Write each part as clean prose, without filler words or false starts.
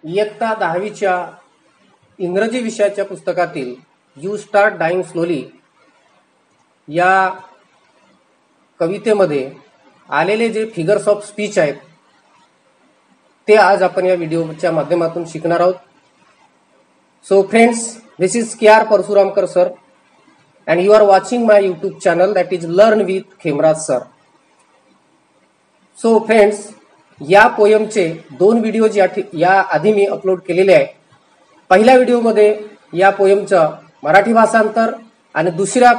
इयत्ता 10वीच्या इंग्रजी विषयाच्या पुस्तकातील यू स्टार्ट डाईंग स्लोली या कवितेमध्ये आलेले जे फिगर्स ऑफ स्पीच आहेत ते आज आपण या व्हिडिओच्या माध्यमातून शिकणार आहोत. So friends, this is KR Parshuramkar sir and you are watching my YouTube channel that is Learn with Khemraj sir. So friends, या पोयमचे 2 व्हिडिओ या आधी मी अपलोड केलेले आहे. पहिल्या व्हिडिओमध्ये या पोयमचं मराठी भाषांतर आणि दुसऱ्या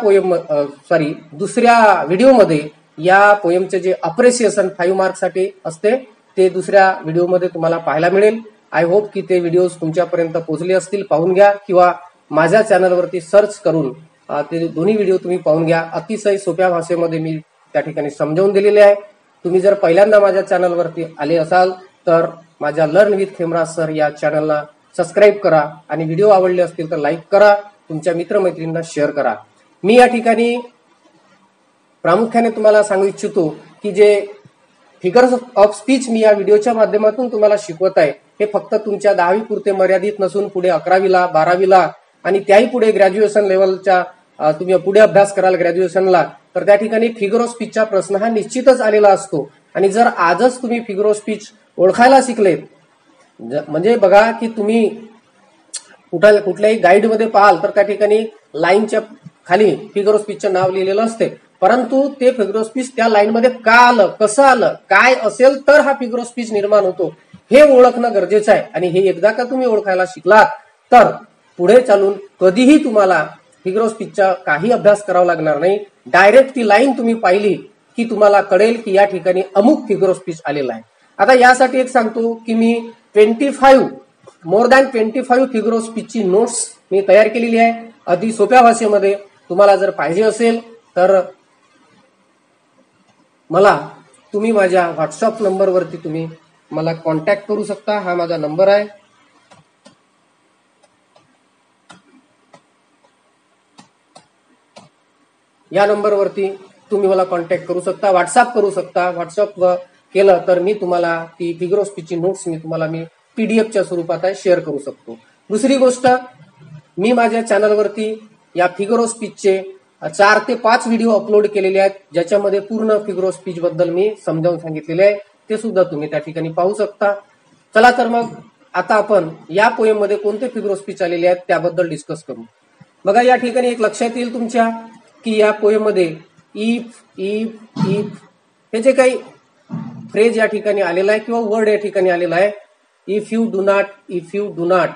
व्हिडिओमध्ये या पोयमचे जे अप्रिसिएशन 5 मार्क्ससाठी असते ते दुसऱ्या व्हिडिओमध्ये तुम्हाला पाहायला मिळेल. आय होप की ते व्हिडिओज तुमच्यापर्यंत पोहोचले असतील. पाहून घ्या किंवा माझ्या चॅनलवरती सर्च करून ते दोन्ही व्हिडिओ तुम्ही पाहून घ्या. अतिशय सोप्या भाषेमध्ये मी त्या ठिकाणी समजावून दिलेले आहे. तुम्ही जर पहिल्यांदा माझ्या चॅनलवरती आले असाल तर माझ्या लर्न विथ खेमराज सर या चॅनलला सबस्क्राईब करा आणि व्हिडिओ आवडले असतील तर लाईक करा, तुमच्या मित्रमैत्रिणींना शेअर करा. मी या ठिकाणी प्रामुख्याने तुम्हाला सांगू इच्छितो की जे फिगर्स ऑफ स्पीच मी या व्हिडिओच्या माध्यमातून तुम्हाला शिकवत आहे हे फक्त तुमच्या 10वी पुरते मर्यादित नसून पुढे 11वीला 12वीला आणि त्याही पुढे ग्रॅज्युएशन लेवलच्या तुम्ही पुढे अभ्यास कराल ग्रॅज्युएशनला तर त्या ठिकाणी फिगर ऑफ स्पीचचा प्रश्न हा निश्चितच आलेला असतो. आणि जर आजच तुम्ही फिगर ऑफ स्पीच ओळखायला शिकलेत म्हणजे बघा की तुम्ही कुठल्याही गाईडमध्ये पाहाल तर त्या ठिकाणी लाईनच्या खाली फिगर ऑफ स्पीचचं नाव लिहिलेलं असते, परंतु ते फिगर ऑफ स्पीच त्या लाईनमध्ये का आलं, कसं आलं, काय असेल तर हा फिगर ऑफ स्पीच निर्माण होतो हे ओळखणं गरजेचं आहे. आणि हे एकदा का तुम्ही ओळखायला शिकलात तर पुढे चालून कधीही तुम्हाला फिगर ऑफ स्पीचचा काही अभ्यास करावा लागणार नाही. डायरेक्ट ती लाईन तुम्ही पाहिली की तुम्हाला कळेल की या ठिकाणी अमुक फिगर ऑफ स्पीच आलेला आहे. आता यासाठी एक सांगतो की मी मोर दॅन 25 फिगर ऑफ स्पीचची नोट्स मी तयार केलेली आहे अति सोप्या भाषेमध्ये. तुम्हाला जर पाहिजे असेल तर तुम्ही माझ्या व्हॉट्सअप नंबरवरती तुम्ही मला कॉन्टॅक्ट करू शकता. हा माझा नंबर आहे. या नंबरवरती तुम्ही मला कॉन्टॅक्ट करू शकता, व्हॉट्सअप करू शकता. व्हॉट्सअप केलं तर मी तुम्हाला ती फिगर ऑफ स्पीचची नोट्स मी पीडीएफच्या स्वरूपात शेअर करू शकतो. दुसरी गोष्ट, मी माझ्या चॅनलवरती या फिगर ऑफ स्पीचचे 4 ते 5 व्हिडिओ अपलोड केलेले आहेत ज्याच्यामध्ये पूर्ण फिगर ऑफ स्पीच बद्दल मी समजावून सांगितलेले आहे. ते सुद्धा तुम्ही त्या ठिकाणी पाहू शकता. चला तर मग आता आपण या पोएम मध्ये कोणते फिगर ऑफ स्पीच आलेले आहेत त्याबद्दल डिस्कस करू. बघा या ठिकाणी एक लक्षात येईल तुमच्या की या पोएम मध्ये इफ हे जे काही फ्रेज या ठिकाणी आलेला आहे किंवा वर्ड या ठिकाणी आलेला आहे, इफ यू डू नॉट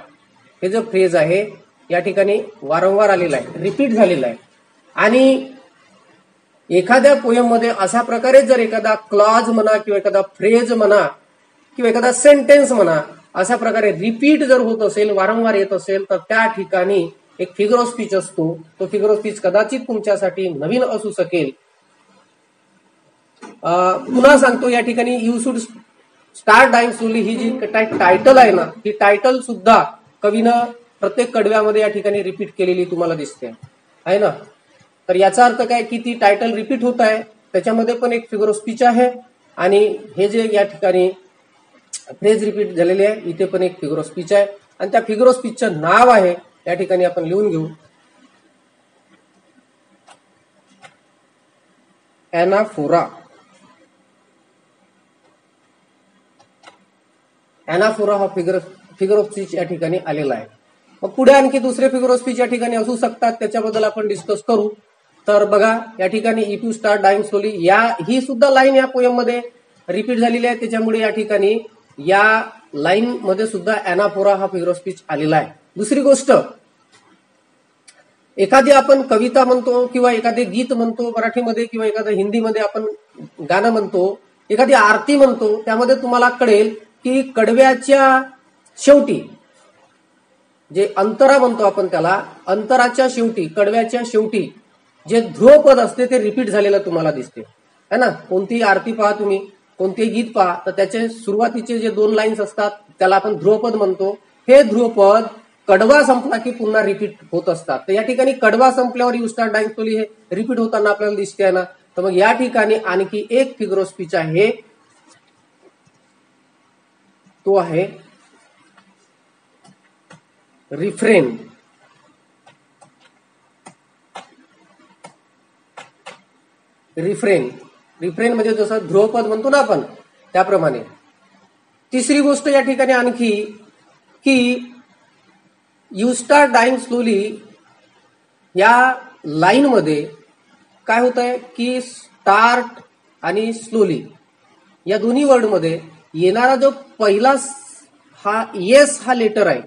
हे जो फ्रेज आहे या ठिकाणी वारंवार आलेला आहे, रिपीट झालेला आहे. आणि एखाद्या पोएम मध्ये अशा प्रकारे जर एखादा क्लॉज म्हणा किंवा एखादा फ्रेज म्हणा किंवा एखादा सेंटेन्स म्हणा अशा प्रकारे रिपीट जर होत असेल, वारंवार येत असेल तर त्या ठिकाणी एक फिगर ऑफ स्पीच असतो. तो फिगर ऑफ स्पीच कदाचित तुमच्यासाठी नवीन असू शकेल. पुन्हा सांगतो या ठिकाणी you should start dying slowly ही जी टायटल आहे ना, ही टायटल सुद्धा कवीनं प्रत्येक कडव्यामध्ये या ठिकाणी रिपीट केलेली तुम्हाला दिसते आहे ना. तर याचा अर्थ काय की ती टायटल रिपीट होत आहे, त्याच्यामध्ये पण एक फिगर ऑफ स्पीच आहे. आणि हे जे या ठिकाणी फ्रेज रिपीट झालेले आहे इथे पण एक फिगर ऑफ स्पीच आहे. आणि त्या फिगर ऑफ स्पीचचं नाव आहे या ठिकाणी आपण लिहून घेऊ, एनाफोरा. एनाफोरा हा फिगर ऑफ स्पीच या ठिकाणी आलेला आहे. मग पुढे आणखी दुसरे फिगर ऑफ स्पीच या ठिकाणी असू शकतात, त्याच्याबद्दल आपण डिस्कस करू. तर बघा या ठिकाणी if you start dying slowly ही सुद्धा लाईन या पोएम मध्ये रिपीट झालेली आहे, त्याच्यामुळे या ठिकाणी या लाईन मध्ये सुद्धा एनाफोरा हा फिगर ऑफ स्पीच आलेला आहे. दुसरी गोष्ट, एखादी आपण कविता म्हणतो किंवा एखादे गीत म्हणतो मराठीमध्ये किंवा एखादं हिंदीमध्ये आपण गाणं म्हणतो, एखादी आरती म्हणतो, त्यामध्ये तुम्हाला कळेल की कडव्याच्या शेवटी जे अंतरा म्हणतो आपण त्याला, अंतराच्या शेवटी कडव्याच्या शेवटी जे ध्रुवपद असते ते रिपीट झालेलं तुम्हाला दिसते है ना. कोणतीही आरती पहा तुम्ही, कोणतेही गीत पहा तर त्याचे सुरुवातीचे जे 2 लाईन्स असतात त्याला आपण ध्रुवपद म्हणतो. हे ध्रुवपद कडवा संपला की पुन्हा रिपीट होत असतात. तर या ठिकाणी कडवा संपल्यावर यू स्टार्ट डाईंग स्लोली हे रिपीट होताना आपल्याला दिसते आहे ना. तर मग या ठिकाणी आणखी एक फिगर ऑफ स्पीच आहे, तो आहे रिफ्रेन. रिफ्रेन रिफ्रेन म्हणजे जसं ध्रुवपद म्हणतो ना आपण त्याप्रमाणे. तिसरी गोष्ट या ठिकाणी आणखी की यू स्टार्ट डाईंग स्लोली या लाईन मध्ये काय होत आहे की स्टार्ट आणि स्लोली या दोन्ही वर्ड मध्ये येणारा जो पहिला हा येस हा लेटर आहे,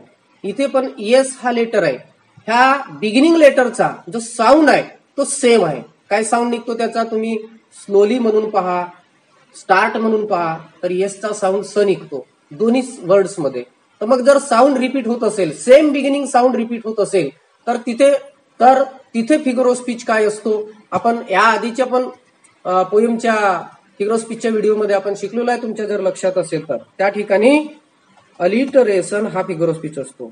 इथे पण येस हा लेटर आहे, ह्या बिगिनिंग लेटरचा जो साऊंड आहे तो सेम आहे. काय साऊंड निघतो त्याचा, तुम्ही स्लोली म्हणून पहा, स्टार्ट म्हणून पहा, तर येसचा साऊंड स निघतो दोन्ही वर्ड्स मध्ये. तर मग जर साऊंड रिपीट होत असेल, सेम बिगिनिंग साऊंड रिपीट होत असेल, तर तिथे फिगर ऑफ स्पीच काय असतो, आपण या आधीच्या पण पोयमच्या फिगर ऑफ स्पीचच्या व्हिडिओमध्ये आपण शिकलेलो आहे, तुमच्या जर लक्षात असेल तर. त्या ठिकाणी अलिटरेशन हा फिगर ऑफ स्पीच असतो.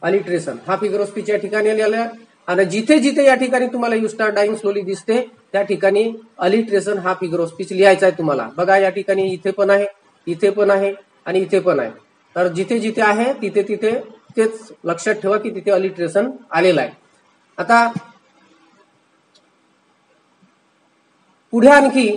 अलिटरेशन हा फिगर ऑफ स्पीच या ठिकाणी आलेला आहे. आणि जिथे जिथे या ठिकाणी तुम्हाला यू स्टार्ट डाईंग स्लोली दिसते त्या ठिकाणी अलिटरेशन हा फिगर ऑफ स्पीच लिहायचा आहे तुम्हाला. बघा या ठिकाणी इथे पण आहे, इथे पण आहे आणि इथे पण आहे. तर जिथे जिथे आहे तिथे तिथे तेच लक्षात ठेवा की तिथे अलिटरेशन आलेलं आहे. आता पुढे आणखी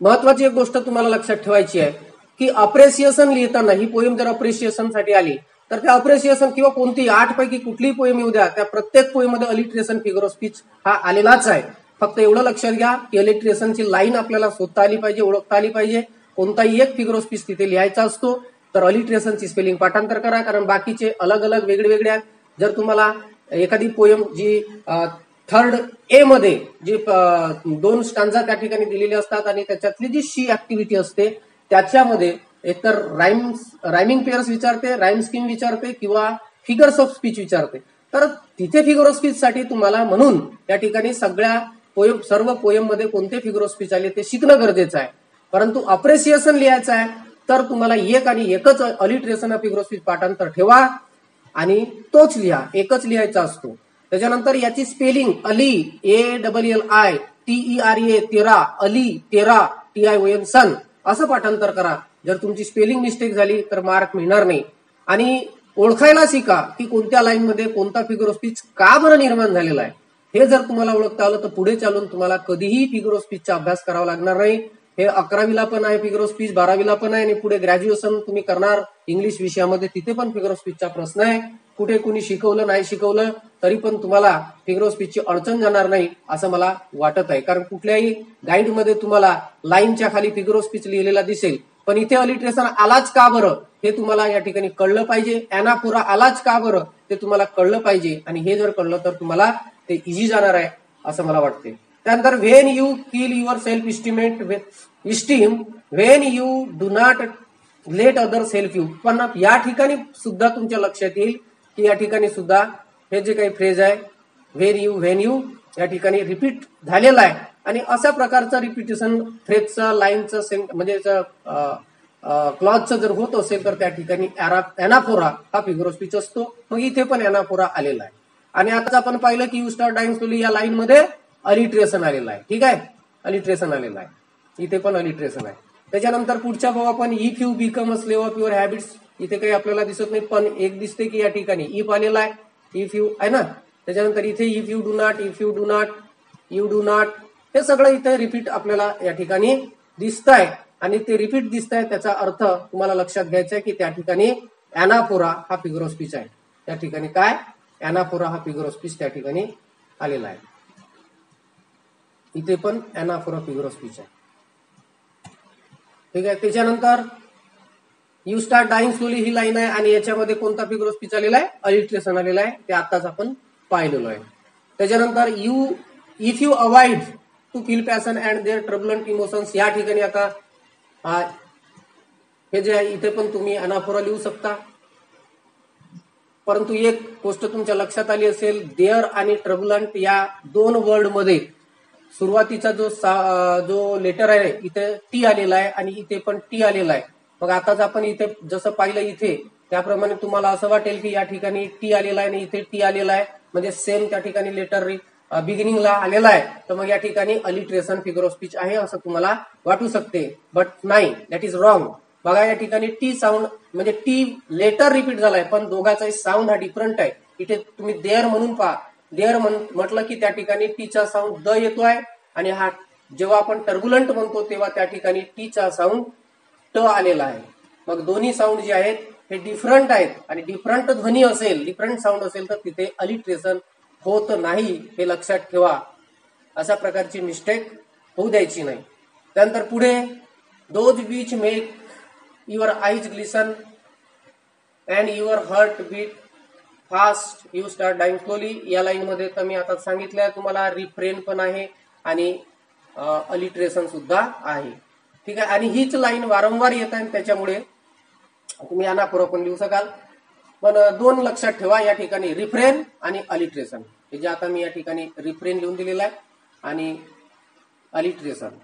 महत्वाची एक गोष्ट तुम्हाला लक्षात ठेवायची आहे की अप्रिसिएशन लिहिताना, ही पोएम जर अप्रिसिएशन साठी आली तर त्या अप्रिसिएशन किंवा कोणती 8 पैकी कुठलीही पोएम येऊ द्या, त्या प्रत्येक पोएममध्ये अलिटरेशन फिगर ऑफ स्पीच हा आलेलाच आहे. फक्त एवढं लक्षात घ्या की अलिटरेशनची लाईन आपल्याला शोधता आली पाहिजे, ओळखता आली पाहिजे. कोणताही एक फिगर ऑफ स्पीच तिथे लिहायचा असतो. तर अलिटरेशनची स्पेलिंग पाठांतर करा, कारण बाकीचे अलग अलग वेगळे वेगळे आहेत. जर तुम्हाला एखादी पोएम जी थर्ड ए मध्ये जी 2 स्टांजा त्या ठिकाणी दिलेले असतात आणि त्याच्यातली जी शी ऍक्टिव्हिटी असते त्याच्यामध्ये एकतर रायमिंग पेअर्स विचारते, राईम स्कीम विचारते किंवा फिगर्स ऑफ स्पीच विचारते. तर तिथे फिगर ऑफ स्पीच साठी तुम्हाला म्हणून त्या ठिकाणी सर्व पोएम मध्ये कोणते फिगर ऑफ स्पीच आले ते शिकणं गरजेचं आहे. परंतु अप्रिसिएशन लिहायचं आहे तर तुम्हाला एक आणि एकच अलिटरेशन फिगर ऑफ स्पीच पाठांतर ठेवा आणि तोच लिहा, एकच लिहायचा असतो. त्याच्यानंतर याची स्पेलिंग अली ALLI TERA तेरा, अली तेरा TION सन असं पाठांतर करा. जर तुमची स्पेलिंग मिस्टेक झाली तर मार्क मिळणार नाही. आणि ओळखायला शिका की कोणत्या लाईन मध्ये कोणता फिगर ऑफ स्पीच का बरं निर्माण झालेला आहे. हे जर तुम्हाला ओळखता आलं तर पुढे चालून तुम्हाला कधीही फिगर ऑफ स्पीचचा अभ्यास करावा लागणार नाही. हे 11वीला पण आहे फिगर ऑफ स्पीच, 12वीला पण आहे आणि पुढे ग्रॅज्युएशन तुम्ही करणार इंग्लिश विषयामध्ये तिथे पण फिगर ऑफ स्पीचचा प्रश्न आहे. कुठे कुणी शिकवलं नाही शिकवलं तरी पण तुम्हाला फिगर ऑफ स्पीचची अडचण जाणार नाही असं मला वाटत आहे. कारण कुठल्याही गाईडमध्ये तुम्हाला लाईनच्या खाली फिगर ऑफ स्पीच लिहिलेला दिसेल, पण इथे अलिटरेशन आलाच का बरं हे तुम्हाला या ठिकाणी कळलं पाहिजे. एनाफोरा आलाच का बरं ते तुम्हाला कळलं पाहिजे आणि हे जर कळलं तर तुम्हाला ते इझी जाणार आहे असं मला वाटते. त्यानंतर when you kill your self esteem when you do not let others help you. पण या ठिकाणी सुद्धा तुमच्या लक्षात येईल की या ठिकाणी सुद्धा हे जे काही फ्रेज आहे व्हेन यू या ठिकाणी रिपीट झालेला आहे. आणि अशा प्रकारचं रिपिटेशन फ्रेजचं, लाईनचं म्हणजे क्लॉजचं जर होत असेल तर त्या ठिकाणी एनाफोरा हा फिगर ऑफ स्पीच असतो. मग इथे पण एनाफोरा आलेला आहे. आणि आता आपण पाहिलं की यू स्टार्ट डाईंग स्लोली या लाईन मध्ये अलिटरेशन आलेलं आहे. ठीक आहे, अलिटरेशन आलेलं आहे, इथे पण अलिटरेशन आहे. त्याच्यानंतर पुढच्या भाव आपण if you become a slave of your habits, इथे काही आपल्याला दिसत नाही पण एक दिसते की या ठिकाणी इफ आलेला आहे, इफ यू आहे ना. त्याच्यानंतर इथे if you do not, if you do not, you do not, हे सगळं इथे रिपीट आपल्याला या ठिकाणी दिसत आहे. आणि ते रिपीट दिसत आहे त्याचा अर्थ तुम्हाला लक्षात घ्यायचा आहे की त्या ठिकाणी एनाफोरा हा फिगर ऑफ स्पीच आहे. त्या ठिकाणी काय एनाफोरा हा फिगर ऑफ स्पीच त्या ठिकाणी आलेला आहे. इथे पण एनाफोरा फिगर ऑफ स्पीच आहे. ठीक आहे. त्याच्यानंतर यू स्टार्ट डाईंग स्लोली ही लाईन आहे आणि याच्यामध्ये कोणता फिगर ऑफ स्पीच आलेला आहे, अलिटरेशन आलेला आहे, ते आताच आपण पाहिलेलो आहे. त्याच्यानंतर if you avoid to feel passion and their turbulent emotions, या ठिकाणी आता हे जे आहे इथे पण तुम्ही एनाफोरा लिहू शकता. परंतु एक गोष्ट तुमच्या लक्षात आली असेल, देअर आणि ट्रबलंट या 2 वर्ड मध्ये सुरुवातीचा जो लेटर आहे इथे टी आलेला आहे आणि इथे पण टी आलेला आहे. मग आताच आपण इथे जसं पाहिलं इथे त्याप्रमाणे तुम्हाला असं वाटेल की या ठिकाणी टी आलेला आहे आणि इथे टी आलेला आहे, म्हणजे सेम त्या ठिकाणी लेटर बिगिनिंगला आलेला आहे. तर मग या ठिकाणी अलिटरेशन फिगर ऑफ स्पीच आहे असं तुम्हाला वाटू शकते, बट नाही, दॅट इज रॉंग. बघा या ठिकाणी टी साऊंड म्हणजे टी लेटर रिपीट झालाय, पण दोघांचाही साऊंड हा डिफरंट आहे. इथे तुम्ही देअर म्हणून पहा, देअर म्हटलं की त्या ठिकाणी टीचा साऊंड द येतोय, आणि हा जेव्हा आपण टर्ब्युलंट म्हणतो तेव्हा त्या ठिकाणी टीचा साऊंड ट आलेला आहे. मग दोन्ही साऊंड जे आहेत हे डिफरंट आहेत, आणि डिफरंट ध्वनी असेल, डिफरंट साऊंड असेल तर तिथे अलिट्रेशन होत नाही, हे लक्षात ठेवा. अशा प्रकारची मिस्टेक होऊ द्यायची नाही. त्यानंतर पुढे those which make your eyes glisten and your heart beat fast you start dying slowly. या लाईन मध्ये तर मी आता सांगितलंय तुम्हाला, रिफ्रेन पण आहे आणि अलिट्रेशन सुद्धा आहे. ठीक आहे, आणि हीच लाईन वारंवार येत आहे, त्याच्यामुळे तुम्ही अनापुरा पण लिहू शकाल. पण दोन लक्षात ठेवा या ठिकाणी, रिफ्रेन आणि अलिट्रेशन. हे जे आता मी या ठिकाणी रिफ्रेन लिहून दिलेला आहे आणि अलिट्रेशन,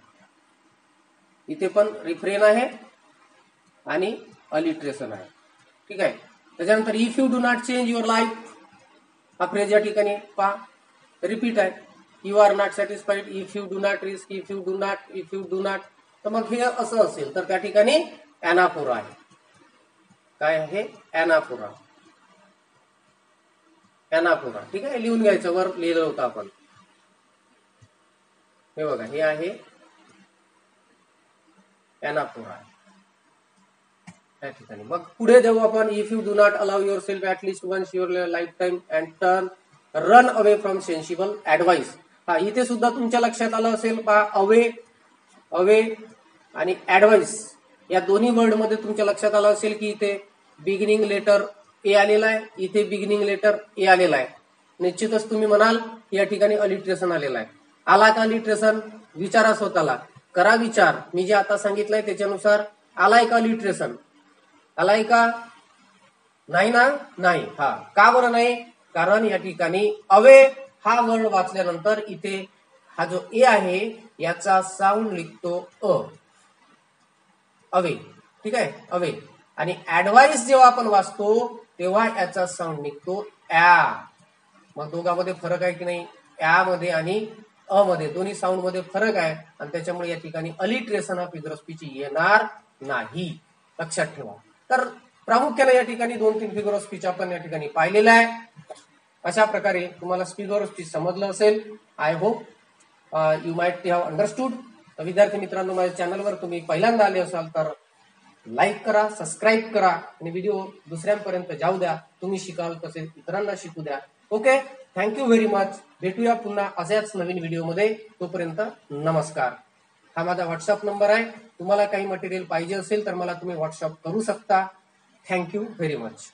इथे पण रिफ्रेन आहे आणि अलिट्रेशन आहे. ठीक आहे, त्याच्यानंतर if you do not change your life, हा फ्रेज या ठिकाणी पहा रिपीट आहे. You are not satisfied, if you do not risk, if you do not. तर मग हे असं असेल तर त्या ठिकाणी एनाफोरा आहे. काय आहे? एनाफोरा. एनाफोरा. ठीक आहे, लिहून घ्यायचं, वर लिहिलं होतं आपण. हे बघा, हे आहे एनाफोरा त्या ठिकाणी. मग पुढे जाऊ आपण. If you do not allow yourself at least once your lifetime and turn run away from sensible advice. हा, इथे सुद्धा तुमच्या लक्षात आलं असेल पहा, अवे आणि ऍडवाइस या दोन्ही वर्ड मध्ये तुमच्या लक्षात आलं असेल की इथे बिगिनिंग लेटर ए आलेला आहे, इथे बिगिनिंग लेटर ए आलेला आहे. निश्चितच तुम्ही म्हणाल या ठिकाणी अलिट्रेशन आलेला आहे. आला का अलिट्रेशन? विचारा स्वतःला, करा विचार. मी जे आता सांगितलंय त्याच्यानुसार आलाय का अलिट्रेशन? आलाय का? नाही ना? नाही. हा, का बरं नाही? कारण या ठिकाणी अवे हा वर्ड वाचल्यानंतर इथे हा जो ए आहे याचा साऊंड निघतो अ, अवे. ठीक आहे, अवे. आणि ऍडवाइस जेव्हा आपण वाचतो तेव्हा याचा साऊंड निघतो ऍ. मग दोघांमध्ये फरक आहे की नाही? ऍ मध्ये आणि अ मध्ये दोन्ही साऊंड मध्ये फरक आहे, आणि त्याच्यामुळे या ठिकाणी अलिट्रेशन हा फिगर ऑफ स्पीच येणार नाही, लक्षात ठेवा. तर प्रामुख्याने या ठिकाणी 2-3 फिगर ऑफ स्पीच आपण या ठिकाणी पाहिलेला आहे. अशा प्रकारे तुम्हाला फिगर ऑफ स्पीच समजलं असेल. I hope you might have understood. विद्यार्थी मित्रांनो, माझ्या चॅनलवर तुम्ही पहिल्यांदा आले असाल तर लाईक करा, सबस्क्राईब करा, आणि व्हिडिओ दुसऱ्यांपर्यंत जाऊ द्या. तुम्ही शिकाल तसेच इतरांना शिकू द्या. Okay, thank you very much. भेटूया पुन्हा अशाच नवीन व्हिडिओमध्ये. तोपर्यंत नमस्कार. हा माझा व्हॉट्सअप नंबर आहे. तुम्हाला काही मटेरियल पाहिजे असेल तर मला तुम्ही व्हॉट्सअप करू शकता. Thank you very much.